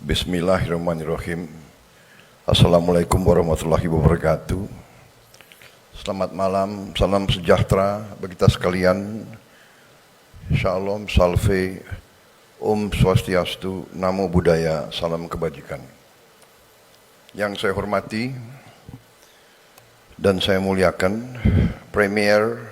Bismillahirrahmanirrahim. Assalamualaikum warahmatullahi wabarakatuh. Selamat malam, salam sejahtera bagi kita sekalian. Shalom, salve, Om Swastiastu, Namo Buddhaya, salam kebajikan. Yang saya hormati dan saya muliakan Premier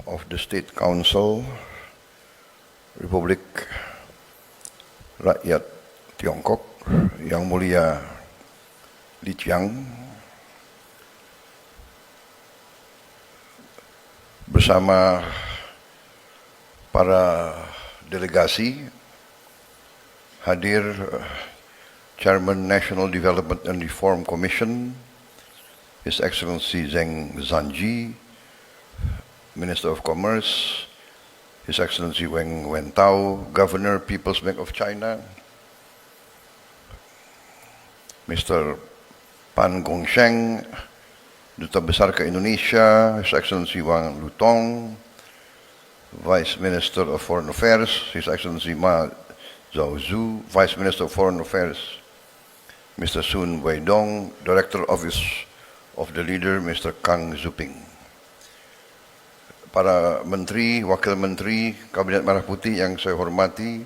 of the State Council Republik Rakyat Tiongkok, Yang Mulia Li Qiang, bersama para delegasi, hadir Chairman National Development and Reform Commission, His Excellency Zheng Zanji, Minister of Commerce, His Excellency Weng Wentao, Governor, People's Bank of China, Mr. Pan Gongsheng, Duta Besar ke Indonesia, His Excellency Wang Lutong, Vice Minister of Foreign Affairs, His Excellency Ma Zhaozhu, Vice Minister of Foreign Affairs, Mr. Sun Weidong, Director Office of the Leader, Mr. Kang Zuping. Para Menteri, Wakil Menteri, Kabinet Merah Putih yang saya hormati,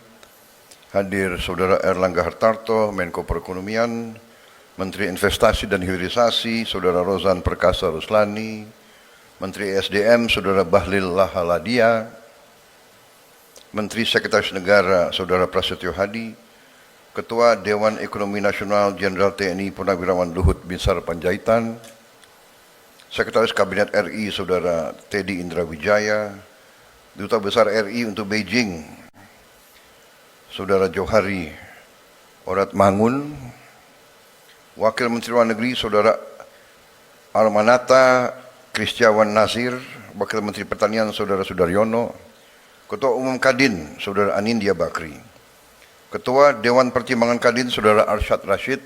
hadir Saudara Erlangga Hartarto, Menko Perekonomian, Menteri Investasi dan Hilirisasi, Saudara Rozan Perkasa Ruslani, Menteri SDM, Saudara Bahlil Lahaladia, Menteri Sekretaris Negara, Saudara Prasetyo Hadi, Ketua Dewan Ekonomi Nasional Jenderal TNI Purnawirawan Luhut Binsar Panjaitan, Sekretaris Kabinet RI Saudara Teddy Indra Wijaya, Duta Besar RI untuk Beijing Saudara Johari Orat Mangun, Wakil Menteri Luar Negeri Saudara Armanata Kristiawan Nasir, Wakil Menteri Pertanian Saudara Sudaryono, Ketua Umum Kadin Saudara Anindya Bakri, Ketua Dewan Pertimbangan Kadin Saudara Arsyad Rashid,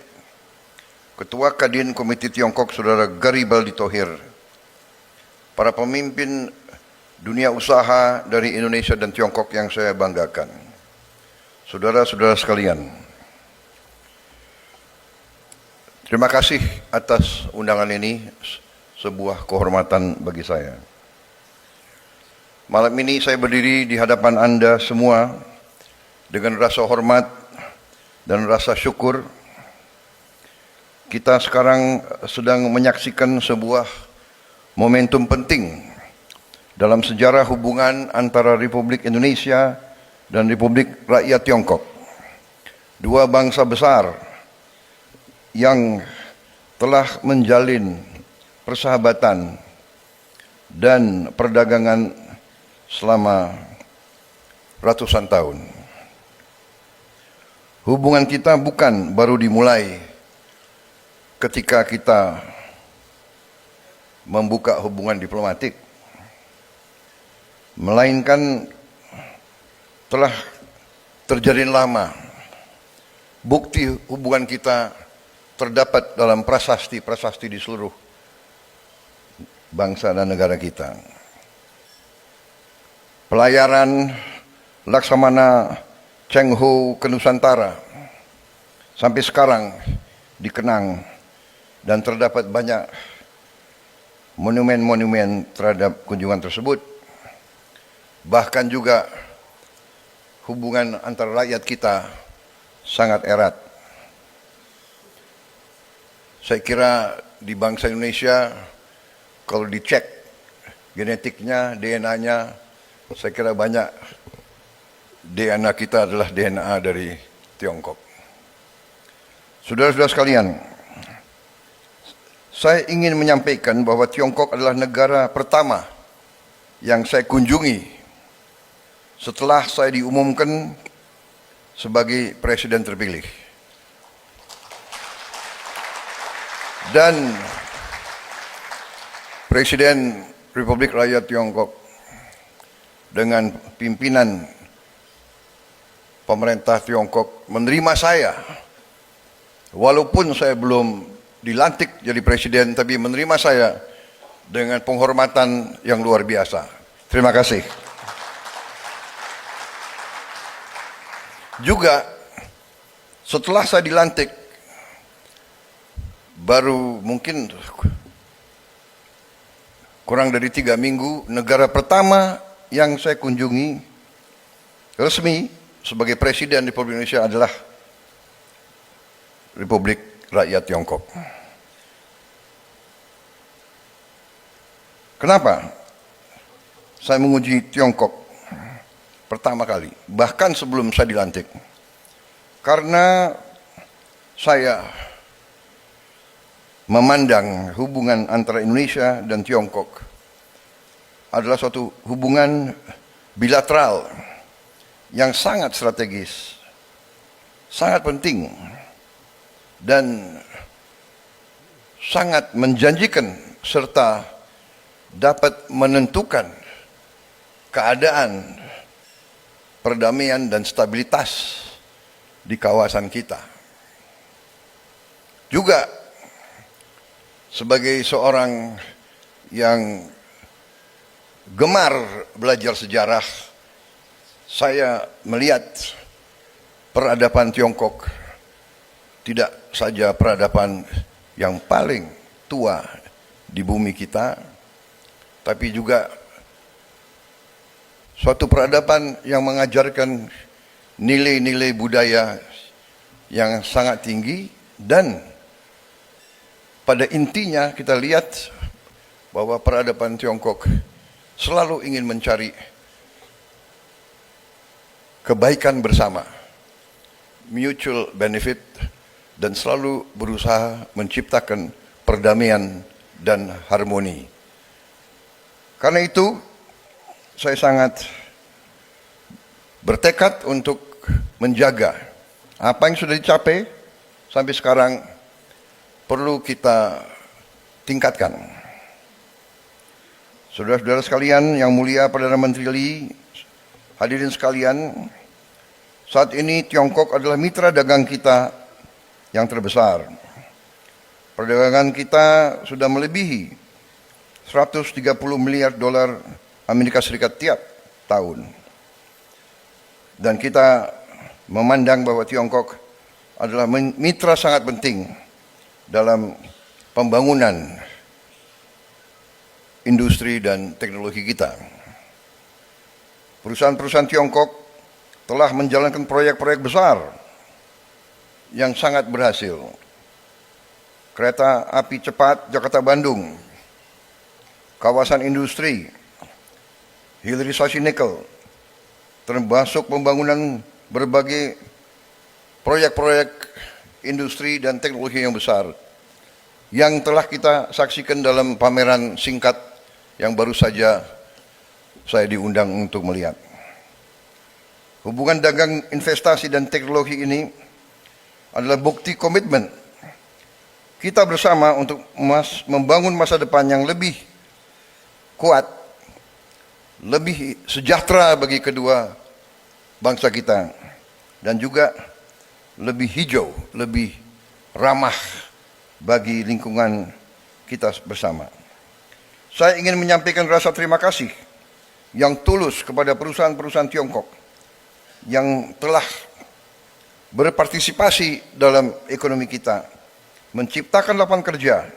Ketua Kadin Komite Tiongkok Saudara Garibaldi Thohir, para pemimpin dunia usaha dari Indonesia dan Tiongkok yang saya banggakan, saudara-saudara sekalian, terima kasih atas undangan ini, sebuah kehormatan bagi saya. Malam ini saya berdiri di hadapan Anda semua dengan rasa hormat dan rasa syukur. Kita sekarang sedang menyaksikan sebuah momentum penting dalam sejarah hubungan antara Republik Indonesia dan Republik Rakyat Tiongkok. Dua bangsa besar yang telah menjalin persahabatan dan perdagangan selama ratusan tahun. Hubungan kita bukan baru dimulai ketika kita membuka hubungan diplomatik, melainkan telah terjalin lama. Bukti hubungan kita terdapat dalam prasasti-prasasti di seluruh bangsa dan negara kita. Pelayaran Laksamana Cheng Ho ke Nusantara sampai sekarang dikenang, dan terdapat banyak monumen-monumen terhadap kunjungan tersebut. Bahkan juga hubungan antara rakyat kita sangat erat. Saya kira di bangsa Indonesia, kalau dicek genetiknya, DNA-nya, saya kira banyak DNA kita adalah DNA dari Tiongkok. Saudara-saudara sekalian, saya ingin menyampaikan bahwa Tiongkok adalah negara pertama yang saya kunjungi setelah saya diumumkan sebagai presiden terpilih. Dan Presiden Republik Rakyat Tiongkok dengan pimpinan pemerintah Tiongkok menerima saya, walaupun saya belum dilantik jadi presiden, tapi menerima saya dengan penghormatan yang luar biasa. Terima kasih. Juga Setelah saya dilantik, baru mungkin kurang dari 3 minggu, negara pertama yang saya kunjungi resmi sebagai Presiden Republik Indonesia adalah Republik Rakyat Tiongkok. Kenapa saya menguji Tiongkok pertama kali, bahkan sebelum saya dilantik? Karena saya memandang hubungan antara Indonesia dan Tiongkok adalah suatu hubungan bilateral yang sangat strategis, sangat penting, dan sangat menjanjikan serta dapat menentukan keadaan perdamaian dan stabilitas di kawasan kita. Juga sebagai seorang yang gemar belajar sejarah, saya melihat peradaban Tiongkok tidak saja peradaban yang paling tua di bumi kita, tapi juga suatu peradaban yang mengajarkan nilai-nilai budaya yang sangat tinggi, dan pada intinya kita lihat bahwa peradaban Tiongkok selalu ingin mencari kebaikan bersama, mutual benefit, dan selalu berusaha menciptakan perdamaian dan harmoni. Karena itu, saya sangat bertekad untuk menjaga apa yang sudah dicapai sampai sekarang, perlu kita tingkatkan. Saudara-saudara sekalian yang mulia, Perdana Menteri Lee, hadirin sekalian, saat ini Tiongkok adalah mitra dagang kita yang terbesar. Perdagangan kita sudah melebihi 130 miliar dolar Amerika Serikat tiap tahun. Dan kita memandang bahwa Tiongkok adalah mitra sangat penting dalam pembangunan industri dan teknologi kita. Perusahaan-perusahaan Tiongkok telah menjalankan proyek-proyek besar yang sangat berhasil. Kereta api cepat Jakarta-Bandung, kawasan industri, hilirisasi nikel, termasuk pembangunan berbagai proyek-proyek industri dan teknologi yang besar yang telah kita saksikan dalam pameran singkat yang baru saja saya diundang untuk melihat. Hubungan dagang, investasi, dan teknologi ini adalah bukti komitmen kita bersama untuk membangun masa depan yang lebih kuat, lebih sejahtera bagi kedua bangsa kita, dan juga lebih hijau, lebih ramah bagi lingkungan kita bersama. Saya ingin menyampaikan rasa terima kasih yang tulus kepada perusahaan-perusahaan Tiongkok yang telah berpartisipasi dalam ekonomi kita, menciptakan lapangan kerja,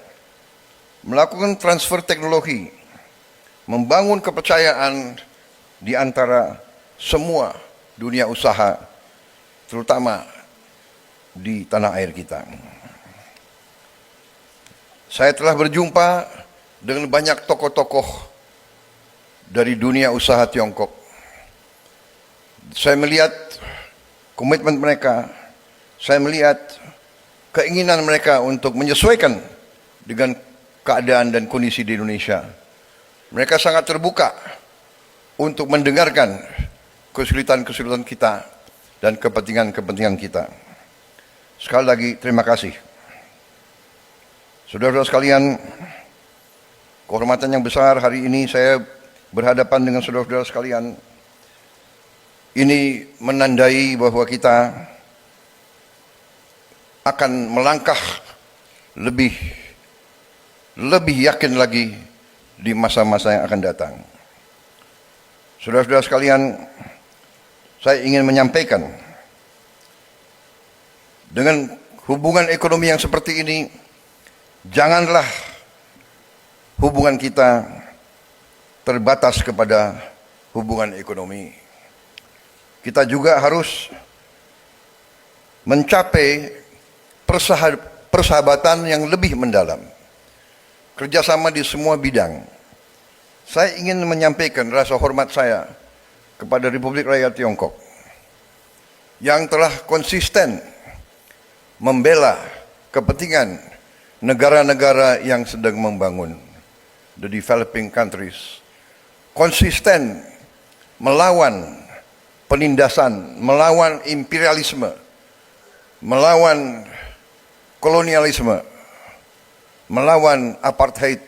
melakukan transfer teknologi, membangun kepercayaan di antara semua dunia usaha, terutama di tanah air kita. Saya telah berjumpa dengan banyak tokoh-tokoh dari dunia usaha Tiongkok. Saya melihat komitmen mereka, saya melihat keinginan mereka untuk menyesuaikan dengan keadaan dan kondisi di Indonesia. Mereka sangat terbuka untuk mendengarkan kesulitan-kesulitan kita dan kepentingan-kepentingan kita. Sekali lagi, terima kasih. Saudara-saudara sekalian, kehormatan yang besar hari ini saya berhadapan dengan saudara-saudara sekalian. Ini menandai bahwa kita akan melangkah lebih yakin lagi di masa-masa yang akan datang. Saudara-saudara sekalian, saya ingin menyampaikan Dengan hubungan ekonomi yang seperti ini, janganlah hubungan kita terbatas kepada hubungan ekonomi. Kita juga harus mencapai persahabatan yang lebih mendalam, kerjasama di semua bidang. Saya ingin menyampaikan rasa hormat saya kepada Republik Rakyat Tiongkok yang telah konsisten membela kepentingan negara-negara yang sedang membangun, the developing countries, konsisten melawan penindasan, melawan imperialisme, melawan kolonialisme, melawan apartheid.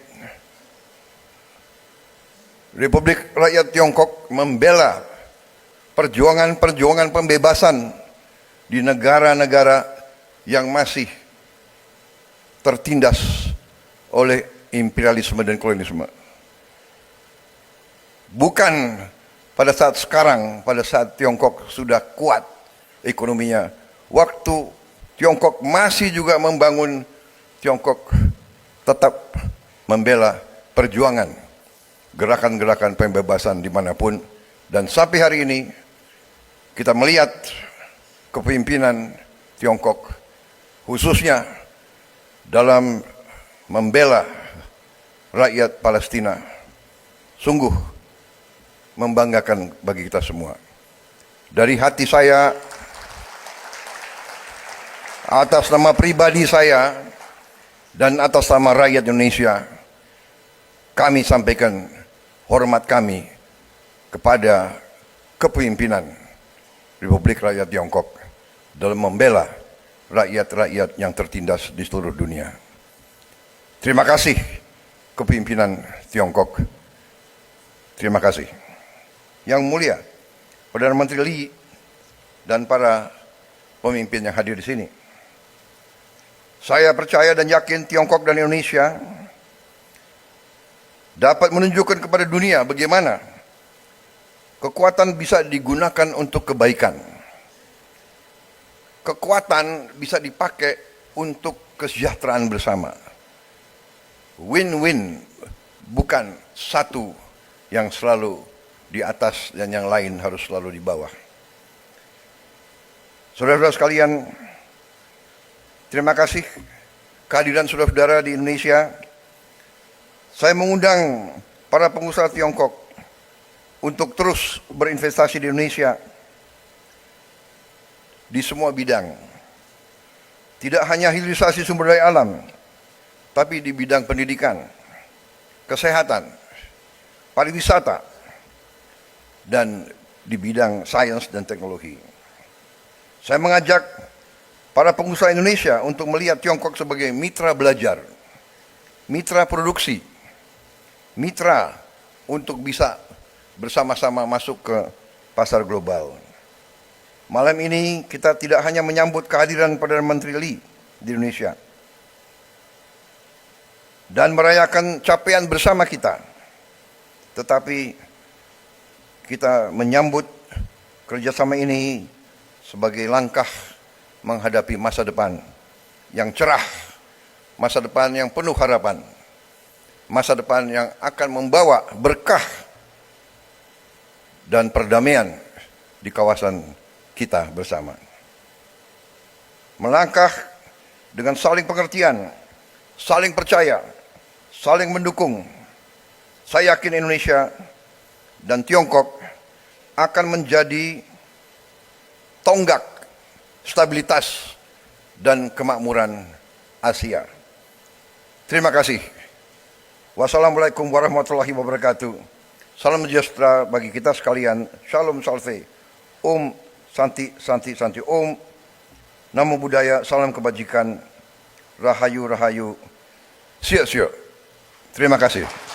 Republik Rakyat Tiongkok membela perjuangan-perjuangan pembebasan di negara-negara yang masih tertindas oleh imperialisme dan kolonialisme. Bukan pada saat sekarang, pada saat Tiongkok sudah kuat ekonominya, waktu Tiongkok masih juga membangun, Tiongkok tetap membela perjuangan gerakan-gerakan pembebasan dimanapun. Dan sampai hari ini kita melihat kepemimpinan Tiongkok khususnya dalam membela rakyat Palestina sungguh membanggakan bagi kita semua. Dari hati saya, atas nama pribadi saya dan atas nama rakyat Indonesia, kami sampaikan hormat kami kepada kepemimpinan Republik Rakyat Tiongkok dalam membela rakyat-rakyat yang tertindas di seluruh dunia. Terima kasih kepemimpinan Tiongkok. Terima kasih. Yang mulia Perdana Menteri Lee dan para pemimpin yang hadir di sini. Saya percaya dan yakin Tiongkok dan Indonesia dapat menunjukkan kepada dunia bagaimana kekuatan bisa digunakan untuk kebaikan. Kekuatan bisa dipakai untuk kesejahteraan bersama. Win-win, bukan satu yang selalu di atas dan yang lain harus selalu di bawah. Saudara-saudara sekalian, terima kasih kehadiran saudara-saudara di Indonesia. Saya mengundang para pengusaha Tiongkok untuk terus berinvestasi di Indonesia di semua bidang. Tidak hanya hilirisasi sumber daya alam, tapi di bidang pendidikan, kesehatan, pariwisata, dan di bidang sains dan teknologi. Saya mengajak para pengusaha Indonesia untuk melihat Tiongkok sebagai mitra belajar, mitra produksi, mitra untuk bisa bersama-sama masuk ke pasar global. Malam ini kita tidak hanya menyambut kehadiran Perdana Menteri Lee di Indonesia dan merayakan capaian bersama kita, tetapi kita menyambut kerjasama ini sebagai langkah menghadapi masa depan yang cerah, masa depan yang penuh harapan, masa depan yang akan membawa berkah dan perdamaian di kawasan kita bersama. Melangkah dengan saling pengertian, saling percaya, saling mendukung. Saya yakin Indonesia dan Tiongkok akan menjadi tonggak stabilitas dan kemakmuran Asia. Terima kasih. Wassalamualaikum warahmatullahi wabarakatuh. Salam sejahtera bagi kita sekalian. Shalom salve. Om Santi Santi Santi. Om Namo Buddhaya. Salam kebajikan. Rahayu Rahayu. Siap siap. Terima kasih.